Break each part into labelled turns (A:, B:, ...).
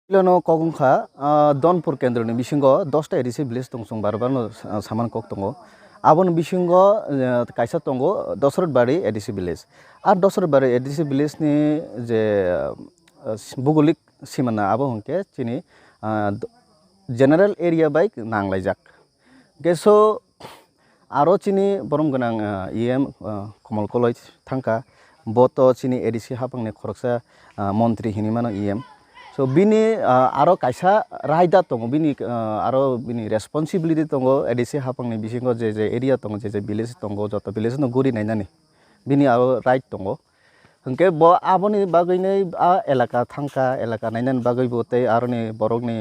A: Ilano kogungkha Donpur kendroni bisingo 10ta edisi village tongsong barbarno saman kok tongo aboni bisingo kaisa tongo Dosrotbari edisi village ar Dosrotbari edisi village ni je bugulik simana abo hongke chini general area by nanglaijak geso aro chini borom ganang em komal koloi thangka boto chini edisi hapangne khoroksa montri hinimano em so bini aro kaisa raida tongo bini aro bini responsibility tongo edisi hapangni bisingo je area tongo je village tongo joto village no guri nainani bini aro right tongo hingke bo aboni bagui a elaka thangka elaka nainan bagui bote aroni borokni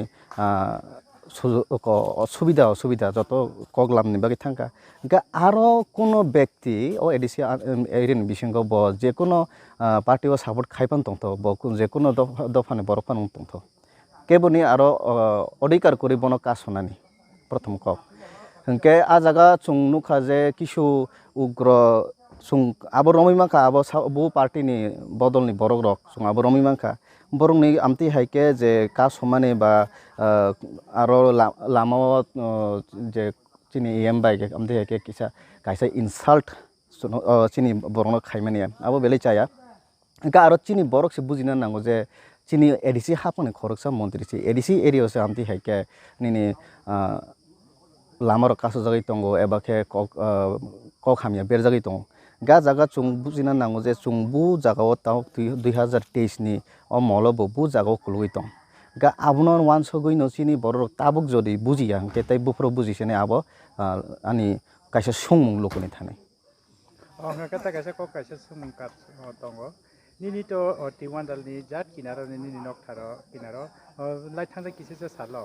A: সুবিধা যত কগলামনি বাকি থাকা ఇంకా আরো কোনো ব্যক্তি ও ADC Haerin বিসঙ্গ ব যে কোনো পার্টি ও সাপোর্ট খাইপান তংত ব যে কোনো দফানে বরফান তংত কেবনি আরো অধিকার করি বন কাজ শোনানি প্রথম কক হংকে আ জায়গা চুং নুখা যে কিছু উগ্র চুং আবো রমিমাখা আবো বু পার্টিনি বদলনি বরক রক চুং আবো রমিমাখা বরংনি আমতি হাইকে যে কাজ সমানে বা আরো লামাও যে চিনি এম বাইকে আমতি হাইকে কিসা কাইসা ইনসাল্ট চিনি বরংনো খাইমানি আবো বেলে চায়া গা আরো চিনি বরক সে বুঝিনা নাঙ্গো যে চিনি এডিসি হাপনে খরকসা মন্ত্রী সি এডিসি এরিয়াসে আমতি হাইকে নিনি লামার কাছে জায়গায় তঙ্গো এবাকে কক হামিয়া বের জায়গায় তঙ্গো গা জায়গা চুং বুঝিনা নাঙ্গো যে চুং বু জায়গাও তাও 2023 ni o molo bu jago kului tong ga abunor wansogui no chini borok tabuk jodi bujiya ke tai bufro bujisene abo ani kaisa sungmung lokoni thane
B: nga kata kaisa ko kaisa sungmung kat tongo nini to tiwan dal ni jat kinaro nini nok tharo kinaro lai thangda kisese salo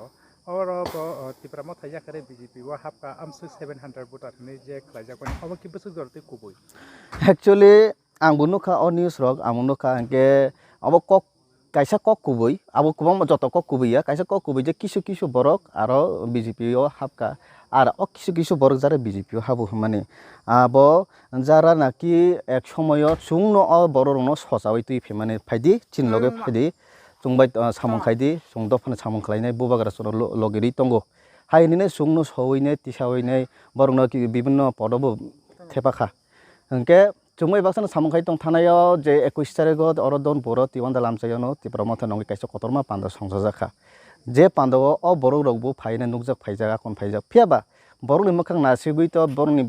B: oro bo tipramo thaya kare BJP wa hapka amsu 700 voter ni je klaja ko obo ki busu dorte kubui
A: actually ang bunukha o news rok amunukha ke abo kok kaisa kok kubui abo kubang joto kok kubuya kaisa kok kubui je kisu borok aro BJP o hapka আর ও কিছু বড় যারা BJP Habu মানে আবো যারা নাকি এক সময় চুংন অ বড় রং সজাওই তুই মানে ফাইদি চিন লগে ফাইদি চুংবাই সামং খাইদি চুং দফানে সামং খাইনাই বুবাগারা সর লগেরি তঙ্গ হাইনিনে চুংনো সওইনে তিসাওইনে বরং কি বিভিন্ন পদব থেপাখা হংকে চুংবাই বাকসানো সামং খাই তং থানায়াव যে 21 তারিখত অরদন বড় তিওয়ান দালামসায়ানো তিপ্রমথ নঙ্গি কাইস কতরমা পান্দ সংসাজাখা যে পান্ডব অ বড় রগবু ফাইনে নুকজাক ফাইজাga কোন ফাইজাক ফিয়াবা বড়নি মখাং নাসিগুই তো বড়নি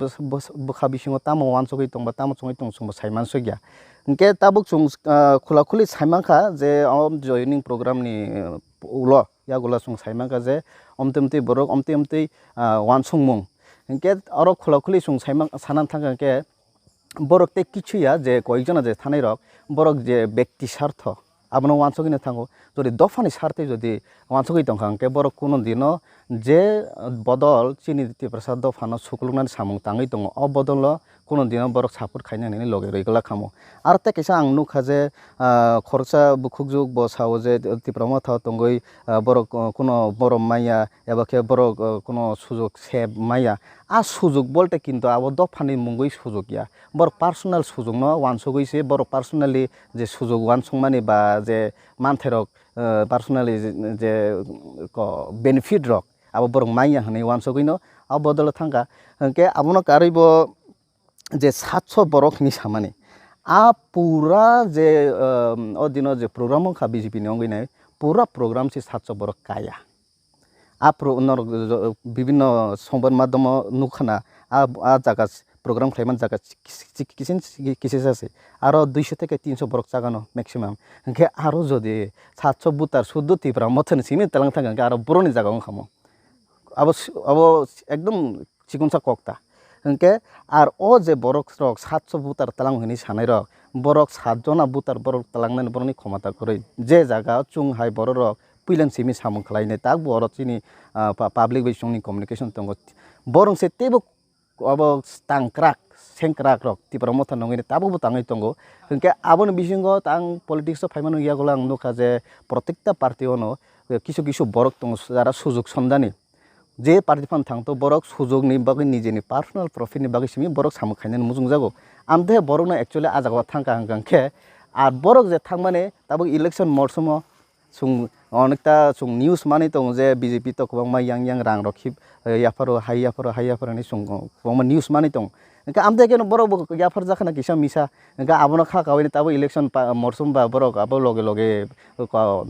A: বখা বিসিং তামো ওয়ানসগই তং বা তামো চঙই তং সম সাইমান সগিয়া ইনকে তাবুক চুং খুলাখুলি সাইমানখা যে জয়নিং প্রোগ্রাম ni উলো ইয়াগুলা চুং সাইমানখা যে অমতেমতে বড়ক অমতেমতে ওয়ানসংমুং ইনকে আরো খুলাখুলি চুং সাইমান সানান থাকাকে বড়কতে কিছুয়া যে কয়েকজনা যে থানাইরক বড়ক যে ব্যক্তি স্বার্থ abno wansogina thango jodi dofani sarte jodi wansogoi tongkhangke borok kuno dino je bodol chini diti prasad dophano sukulungnan samung tangai tongo o bodolo kuno dino borok support khainani loge reigla khamo arte kisa ang nukha je khorsa bukhukjuk bo sawo je tiprama tha tongoi borok kuno borom maya ebake borok kuno sujog seb maya a sujog bolte kintu abo dophani mungoi sujog ya bor personal sujog no wansogoi se bor personally je sujog wansongmani ba যে মানথেরক personally যে benefit rock আবো বরং মাইয়া হনে ওয়ানসগইনো আ বদল থাঙ্কা কে আবনো কারইব যে 700 বরকনি সামানে আ পুরা যে অদিন যে প্রোগ্রাম খা বিজেপি নঙ্গিনাই পুরা প্রোগ্রাম সে 700 বরক কায়া আ বিভিন্ন সংবাদ মাধ্যম নুখানা আ জায়গা program khaiman jaga kisin আছে aro 200 থেকে 300 বরক জাগানো ম্যাক্সিমাম কে আরো যদি 700 বুতার শুদ্ধ তিপ্রা মথন সিমি তেলাং থাকা আরো বড়নি জায়গা খামো আবো একদম চিকুনসা কক্তা কে আর ও যে বরক রক 700 বুতার তেলাং হনি সানাই রক বরক 7 জনা বুতার বরক তেলাংনান বরনি ক্ষমতা করে যে জায়গা চুং হাই বড় রক পুইলান সিমি সামং খালাইনে তাক বড় চিনি পাবলিক বিসংনি কমিউনিকেশন তঙ্গ বরং সে তেব abo tangkrak sengkrak rok tipramo thanongini tabu tangai tongo hingke abon bisingo tang politics faimanu yagola ang nukha je protekta party ono kisu borok tongo jara sujog sondani je party fan thangto borok sujog ni bagi nijeni personal profit ni bagi simi borok samu khainen mujung jago amte borok na actually ajaga thangka hangkhe ar borok je thangmane tabu election morsumo sung অনেকটা song news মানি দं যে BJP তো गोबां yang rang rok khip yapharo ni sung गोबां news मानि दं इनका आमदे के borok याफार जाखना किसा मिसा इनका abono kha kawini tabo election morsum ba borok abo loge loge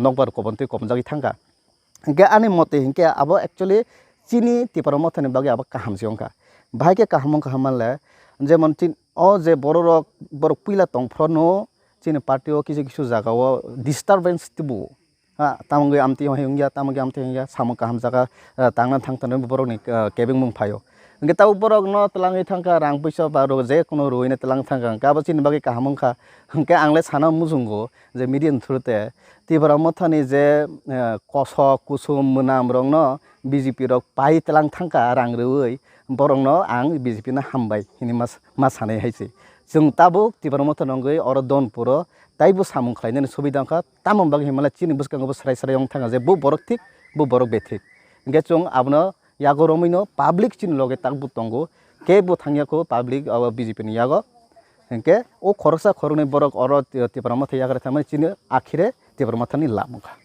A: nokbar kobonti komjagi thangka इनके आनि मते इनके abo actually chini tiparo mothani bagi abo kaham siongka bhai ke kaham kahamanle jemon tin o je borok puila tongfrono chini party o kisu jagao disturbance tibu tamangui amti hongya tamangui amti hongya samo kaham jaga tangna thangtane borok ni kebeng mung phayo इनके ताऊ borok no telangi thangka rang puisa ba ro je kono roine telang thangka gabo chini bagi kaham kha इनके आंले साना मुजुंगो जे medium through te tiparo mothani je kosok kusum munam rong no BJP rok pai telang thangka rang reui borok no ang BJP na hambai hini mas sanai haisi जों ताबो तिबार मथ नंगै अर दन पुरो ताइबो सामुं खालायनानै सुबिदाखा तामम बागै हिमाला चिनि बुसकांगबो स्राय स्राय ओं थाङा जे बु बरक थिक बु बरक बेथिक इंगे जों आबनो यागो रमिनो पाब्लिक चिनि लगे ताकबु तंगो के बु थांयाखौ पाब्लिक BJP नि यागो इंगे ओ खरसा खरनै बरक अर तिबार मथ यागरे थामै चिनि आखिरे तिबार मथनि लामुखा